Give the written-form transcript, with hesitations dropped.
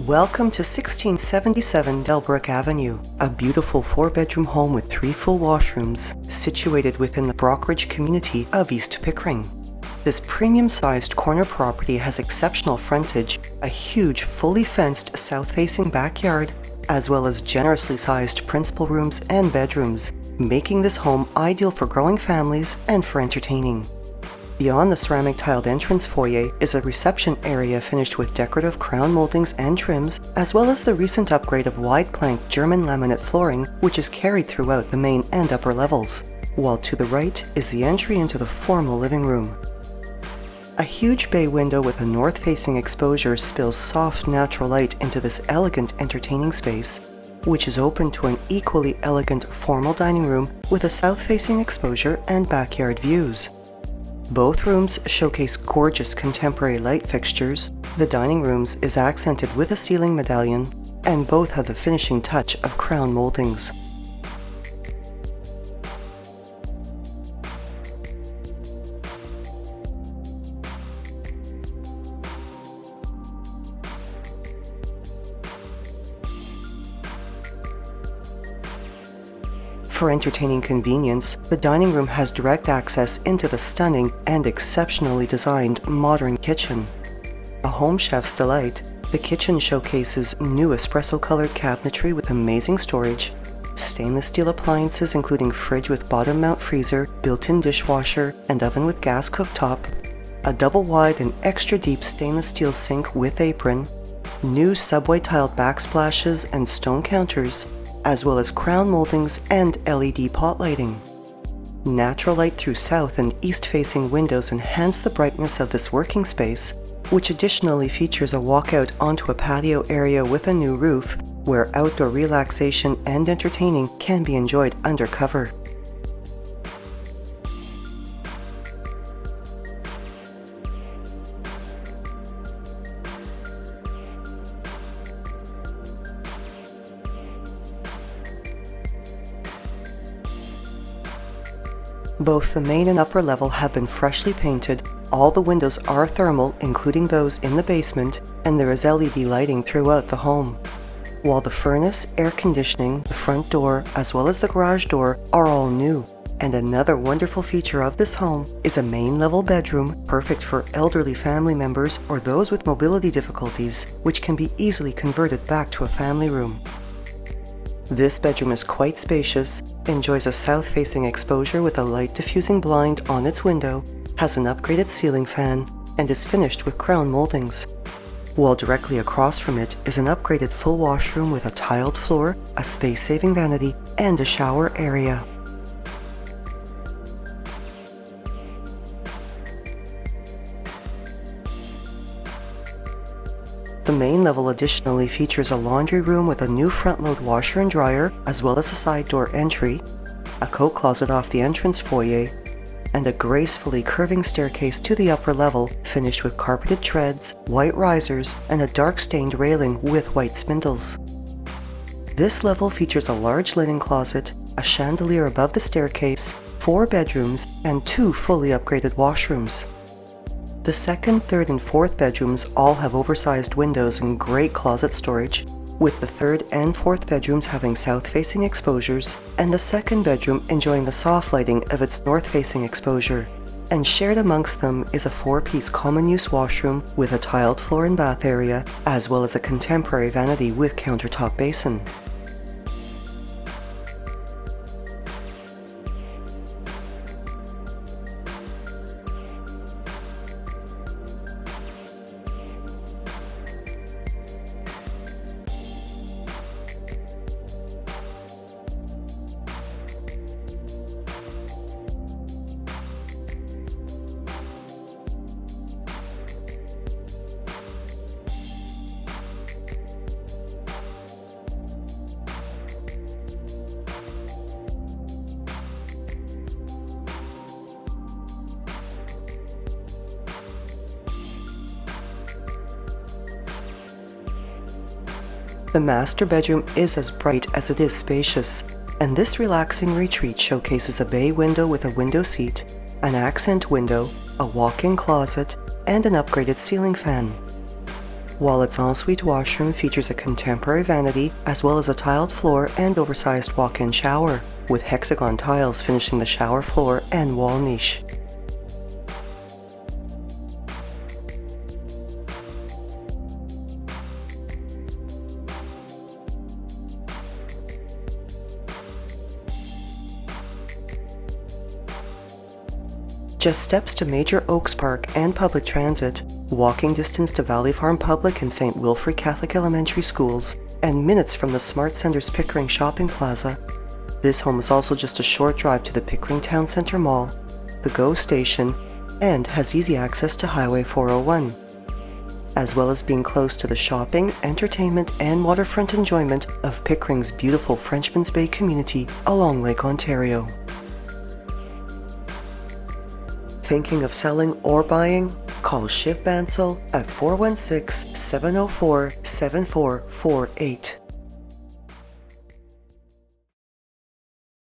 Welcome to 1677 Dellbrook Avenue, a beautiful 4-bedroom home with 3 full washrooms, situated within the Brockridge community of East Pickering. This premium-sized corner property has exceptional frontage, a huge fully fenced south-facing backyard, as well as generously sized principal rooms and bedrooms, making this home ideal for growing families and for entertaining. Beyond the ceramic tiled entrance foyer is a reception area finished with decorative crown moldings and trims, as well as the recent upgrade of wide plank German laminate flooring, which is carried throughout the main and upper levels, while to the right is the entry into the formal living room. A huge bay window with a north-facing exposure spills soft natural light into this elegant entertaining space, which is open to an equally elegant formal dining room with a south-facing exposure and backyard views. Both rooms showcase gorgeous contemporary light fixtures. The dining rooms is accented with a ceiling medallion, and both have the finishing touch of crown moldings. For entertaining convenience, the dining room has direct access into the stunning and exceptionally designed modern kitchen. A home chef's delight, the kitchen showcases new espresso-colored cabinetry with amazing storage, stainless steel appliances including fridge with bottom mount freezer, built-in dishwasher, and oven with gas cooktop, a double-wide and extra-deep stainless steel sink with apron, new subway tiled backsplashes and stone counters, as well as crown moldings and LED pot lighting. Natural light through south and east-facing windows enhance the brightness of this working space, which additionally features a walkout onto a patio area with a new roof, where outdoor relaxation and entertaining can be enjoyed under cover. Both the main and upper level have been freshly painted, all the windows are thermal, including those in the basement, and there is LED lighting throughout the home. While the furnace, air conditioning, the front door, as well as the garage door are all new. And another wonderful feature of this home is a main level bedroom, perfect for elderly family members or those with mobility difficulties, which can be easily converted back to a family room. This bedroom is quite spacious, enjoys a south-facing exposure with a light diffusing blind on its window, has an upgraded ceiling fan, and is finished with crown moldings. While directly across from it is an upgraded full washroom with a tiled floor, a space-saving vanity, and a shower area. The main level additionally features a laundry room with a new front-load washer and dryer, as well as a side door entry, a coat closet off the entrance foyer, and a gracefully curving staircase to the upper level, finished with carpeted treads, white risers, and a dark-stained railing with white spindles. This level features a large linen closet, a chandelier above the staircase, 4 bedrooms, and 2 fully upgraded washrooms. The second, third, and fourth bedrooms all have oversized windows and great closet storage, with the third and fourth bedrooms having south-facing exposures, and the second bedroom enjoying the soft lighting of its north-facing exposure. And shared amongst them is a 4-piece common-use washroom with a tiled floor and bath area, as well as a contemporary vanity with countertop basin. The master bedroom is as bright as it is spacious, and this relaxing retreat showcases a bay window with a window seat, an accent window, a walk-in closet, and an upgraded ceiling fan. while its ensuite washroom features a contemporary vanity as well as a tiled floor and oversized walk-in shower, with hexagon tiles finishing the shower floor and wall niche. Just steps to Major Oaks Park and public transit, walking distance to Valley Farm Public and St. Wilfrid Catholic Elementary Schools, and minutes from the Smart Center's Pickering Shopping Plaza. This home is also just a short drive to the Pickering Town Center Mall, the GO Station, and has easy access to Highway 401, as well as being close to the shopping, entertainment, and waterfront enjoyment of Pickering's beautiful Frenchman's Bay community along Lake Ontario. Thinking of selling or buying? Call Shiv Bansal at 416-704-7448.